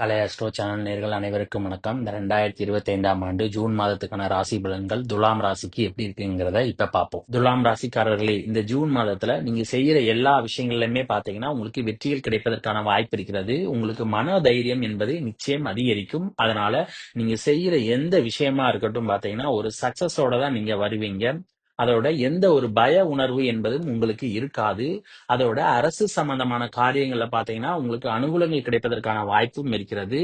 கலை astro channel நேயர்கள் அனைவருக்கும் வணக்கம். இந்த 2025ஆம் ஆண்டு ஜூன் மாதத்துக்கான ராசி பலன்கள் துலாம் ராசிக்கு எப்படி இருக்குங்கிறத இப்ப பார்ப்போம். துலாம் ராசிக்காரர்களே, இந்த ஜூன் மாதத்துல நீங்க செய்யற எல்லா விஷயங்கள்லயுமே பாத்தீங்கன்னா உங்களுக்கு வெற்றிகள் கிடைப்பதற்கான வாய்ப்பு இருக்கிறது. உங்களுக்கு மன தைரியம் என்பது நிச்சயம் அதிகரிக்கும். அதனால நீங்க செய்யற எந்த விஷயமா இருக்கட்டும் பாத்தீங்கன்னா ஒரு சக்சஸோட தான் நீங்க வருவீங்க. அதோட எந்த ஒரு பய உணர்வு என்பதும் உங்களுக்கு இருக்காது. அதோட அரசு சம்பந்தமான காரியங்கள்ல பாத்தீங்கன்னா உங்களுக்கு அனுகூலங்கள் கிடைப்பதற்கான வாய்ப்பும் இருக்கிறது.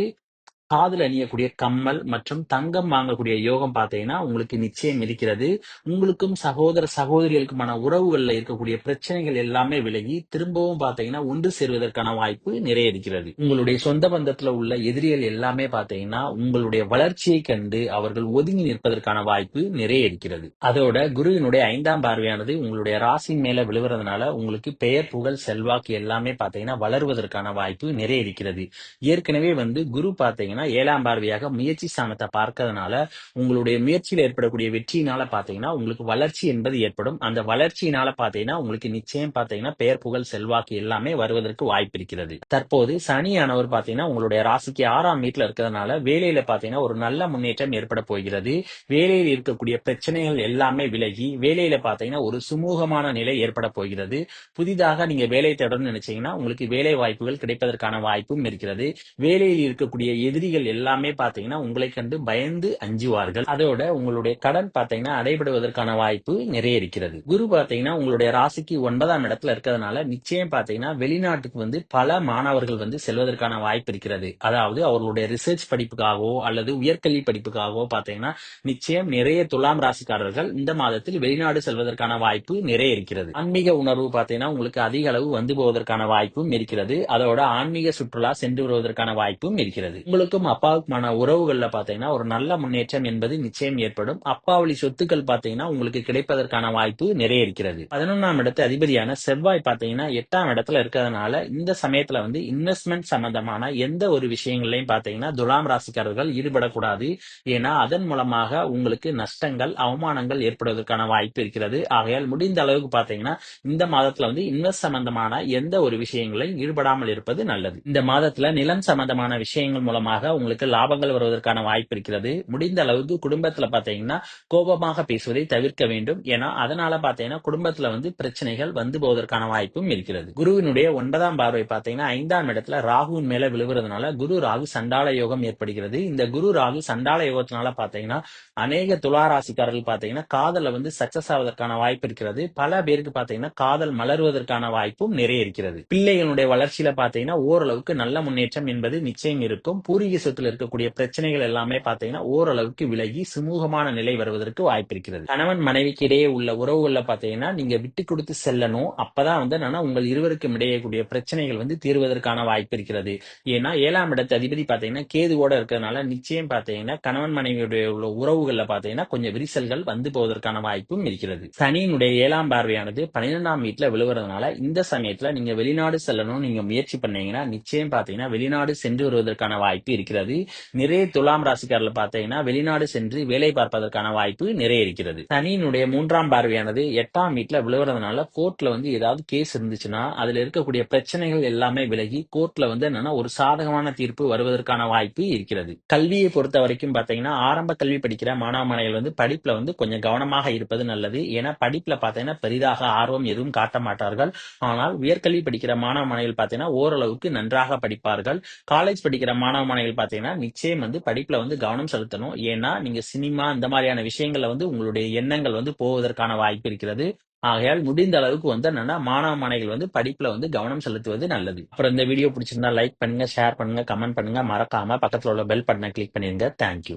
காதுல அணியக்கூடிய கம்மல் மற்றும் தங்கம் வாங்கக்கூடிய யோகம் பார்த்தீங்கன்னா உங்களுக்கு நிச்சயம் இருக்கிறது. உங்களுக்கும் சகோதர சகோதரிகளுக்குமான உறவுகள்ல இருக்கக்கூடிய பிரச்சனைகள் எல்லாமே விலகி திரும்பவும் பார்த்தீங்கன்னா ஒன்று சேர்வதற்கான வாய்ப்பு நிறைய இருக்கிறது. உங்களுடைய சொந்த பந்தத்துல உள்ள எதிரிகள் எல்லாமே பார்த்தீங்கன்னா உங்களுடைய வளர்ச்சியை கண்டு அவர்கள் ஒதுங்கி நிற்பதற்கான வாய்ப்பு நிறைய இருக்கிறது. அதோட குருவினுடைய 5ஆம் பார்வையானது உங்களுடைய ராசி மேல விழுவறதுனால உங்களுக்கு பெயர் புகழ் செல்வாக்கு எல்லாமே பார்த்தீங்கன்னா வளருவதற்கான வாய்ப்பு நிறைய இருக்கிறது. ஏற்கனவே குரு பாத்தீங்கன்னா 7ஆம் பார்வையாக முயற்சி ஸ்தானத்தை பார்க்கறதுனால உங்களுடைய முயற்சியில் ஏற்படக்கூடிய வெற்றியினால பாத்தீங்கன்னா உங்களுக்கு வளர்ச்சி என்பது ஏற்படும். அந்த வளர்ச்சியினால பாத்தீங்கன்னா உங்களுக்கு நிச்சயம் பாத்தீங்கன்னா பெயர் புகழ் செல்வாக்கு எல்லாமே வருவதற்கு வாய்ப்பு இருக்கிறது. தற்போது சனியானவர் பாத்தீங்கன்னா உங்களுடைய ராசிக்கு 6ஆம் வீட்டுல இருக்கிறதுனால வேலையில பாத்தீங்கன்னா ஒரு நல்ல முன்னேற்றம் ஏற்பட போகிறது. வேலையில் இருக்கக்கூடிய பிரச்சனைகள் எல்லாமே விலகி வேலையில பாத்தீங்கன்னா ஒரு சுமூகமான நிலை ஏற்பட போகிறது. புதிதாக நீங்க வேலை தேடணும்னு நினைச்சீங்கன்னா உங்களுக்கு வேலை வாய்ப்புகள் கிடைப்பதற்கான வாய்ப்பும் இருக்கிறது. வேலையில் இருக்கக்கூடிய எதிரிகள் எல்லாமே பாத்தீங்கன்னா உங்களை கண்டு பயந்து அஞ்சுவார்கள். அதோட உங்களுடைய கடன் பாத்தீங்கன்னா அடைபடுவதற்கான வாய்ப்பு நிறைய இருக்கிறது. குரு பாத்தீங்கன்னா உங்களுடைய ராசிக்கு 9ஆம் இடத்துல இருக்கிறதுனால நிச்சயம் பாத்தீங்கன்னா வெளிநாட்டுக்கு பல மாணவர்கள் செல்வதற்கான வாய்ப்பு இருக்கிறது. அதாவது அவர்களுடைய ரிசர்ச் படிப்புக்காகவோ அல்லது உயர்கல்வி படிப்புக்காகவோ பாத்தீங்கன்னா நிச்சயம் நிறைய துலாம் ராசிக்காரர்கள் இந்த மாதத்தில் வெளிநாடு செல்வதற்கான வாய்ப்பு நிறைய இருக்கிறது. ஆன்மீக உணர்வு பாத்தீங்கன்னா உங்களுக்கு அதிக அளவு வந்து போவதற்கான வாய்ப்பும் இருக்கிறது. அதோட ஆன்மீக சுற்றுலா சென்று வருவதற்கான வாய்ப்பும் இருக்கிறது. உங்களுக்கும் அப்பாவுக்குமான உறவுகள்ல பாத்தீங்கன்னா ஒரு நல்ல முன்னேற்றம் என்பது நிச்சயம் ஏற்படும். அப்பா வழி சொத்துக்கள் பாத்தீங்கன்னா உங்களுக்கு கிடைப்பதற்கான வாய்ப்பு நிறைய இருக்கிறது. 11ஆம் இடத்து அதிபதியான செவ்வாய் பாத்தீங்கன்னா 8ஆம் இடத்துல இருக்கிறதுனால இந்த சமயத்துல இன்வெஸ்ட்மெண்ட் சம்பந்தமான எந்த ஒரு விஷயங்களையும் பாத்தீங்கன்னா துலாம் ராசிக்காரர்கள் ஈடுபடக்கூடாது. ஏன்னா அதன் மூலமாக உங்களுக்கு நஷ்டங்கள் அவமானங்கள் ஏற்படுவதற்கான வாய்ப்பு இருக்கிறது. ஆகையால் முடிந்த அளவுக்கு பாத்தீங்கன்னா இந்த மாதத்துல இன்வெஸ்ட் சம்பந்தமான எந்த ஒரு விஷயங்களையும் ஈடுபடாமல் இருப்பது நல்லது. இந்த மாதத்துல நிலம் சம்பந்தமான விஷயங்கள் மூலமாக உங்களுக்கு லாபங்கள் வருவதற்கான வாய்ப்பு இருக்கிறது. முடிந்த அளவுக்கு குடும்பத்துல பாத்தீங்கன்னா கோபமாக பேசுவதை தவிர்க்க வேண்டும். ஏன்னா அதனால பாத்தீங்கன்னா குடும்பத்துல பிரச்சனைகள் வந்து போவதற்கான வாய்ப்பும் இருக்கிறது. குருவினுடைய 9ஆம் பார்வை பாத்தீங்கன்னா 5ஆம் இடத்துல ராகுவின் மேல விழுவதனால குரு ராகு சண்டால யோகம் ஏற்படுகிறது. இந்த குரு ராகு சண்டால யோகத்தினால பாத்தீங்கன்னா அநேக துளாராசிக்காரர்கள் பாத்தீங்கன்னா காதல சக்சஸ் ஆவதற்கான வாய்ப்பு இருக்கிறது. பல பேருக்கு பாத்தீங்கன்னா காதல் மலர்வதற்கான வாய்ப்பும் நிறைய இருக்கிறது. பிள்ளைகளுடைய வளர்ச்சியில பாத்தீங்கன்னா ஓரளவுக்கு நல்ல முன்னேற்றம் என்பது நிச்சயம் இருக்கும். பூர்வீக சொத்துல இருக்கக்கூடிய பிரச்சனைகள் எல்லாமே பாத்தீங்கன்னா ஓரளவுக்கு விலகி சுமூகமான நிலை வருவதற்கு வாய்ப்பு இருக்கிறது. கணவன் மனைவிக்கு இடையே உள்ள உறவுகள்ல பாத்தீங்கன்னா நீங்க விட்டு கொடுத்து செல்லணும். அப்பதான் உங்கள் இருவருக்கும் இடையே கூடிய பிரச்சனைகள் தீர்வதற்கான வாய்ப்பு இருக்கிறது. ஏன்னா 7ஆம் இடத்து அதிபதி பாத்தீங்கன்னா கேதுவோட இருக்கிறதுனால நிச்சயம் பாத்தீங்கன்னா கணவன் மனைவியுடைய உள்ள உறவுகள்ல பாத்தீங்கன்னா கொஞ்சம் விரிசல்கள் வந்து போவதற்கான வாய்ப்பும் இருக்கிறது. சனியினுடைய 7ஆம் பார்வையானது 12ஆம் வீட்டுல விழுவதனால இந்த சமயத்துல நீங்க வெளிநாடு செல்லணும் நீங்க முயற்சி பண்ணீங்கன்னா நிச்சயம் பாத்தீங்கன்னா வெளிநாடு சென்று வருவதற்கான வாய்ப்பு இருக்கிறது. நிறைய துலாம் ராசிக்காரர்கள் பாத்தீங்கன்னா வெளிநாடு சென்று வேலை பார்ப்பதற்கான வாய்ப்பு நிறைய இருக்கிறது. சனியினுடைய 3ஆம் பார்வையானது 8ஆம் வீட்டுல விழுவதனால கோர்ட்ல ஏதாவது கேஸ் இருந்துச்சுன்னா அதுல இருக்கக்கூடிய பிரச்சனைகள் எல்லாமே விலகி கோர்ட்ல என்னன்னா ஒரு சாதகமான தீர்ப்பு வருவதற்கான வாய்ப்பு இருக்கிறது. கல்வியை பொறுத்த வரைக்கும் பாத்தீங்கன்னா ஆரம்ப கல்வி படிக்கிற மாணவ மாணவிகள் படிப்புல கொஞ்சம் கவனமாக இருப்பது நல்லது. ஏன்னா படிப்புல பாத்தீங்கன்னா பெரிதாக ஆர்வம் எதுவும் காட்ட மாட்டார்கள். ஆனால் உயர்கல்வி படிக்கிற மாணவ மாணவிகள் பாத்தீங்கன்னா ஓரளவுக்கு நன்றாக படிப்பார்கள். காலேஜ் படிக்கிற மாணவ மாணவிகள் பாத்தீங்கன்னா நிச்சயம் படிப்புல கவனம் செலுத்தணும். ஏன்னா நீங்க சினிமா இந்த மாதிரியான விஷயங்கள்ல உங்களுடைய எண்ணங்கள் போவதற்கான வாய்ப்பு இருக்கிறது. ஆகையால் முடிந்த அளவுக்கு என்னன்னா மாணவ மாணவிகள் படிப்புல கவனம் செலுத்துவது நல்லது. அப்புறம் இந்த வீடியோ பிடிச்சிருந்தா லைக் பண்ணுங்க, ஷேர் பண்ணுங்க, கமெண்ட் பண்ணுங்க. மறக்காம பக்கத்துல உள்ள பெல் பட்டனை கிளிக் பண்ணிருங்க. தேங்க்யூ.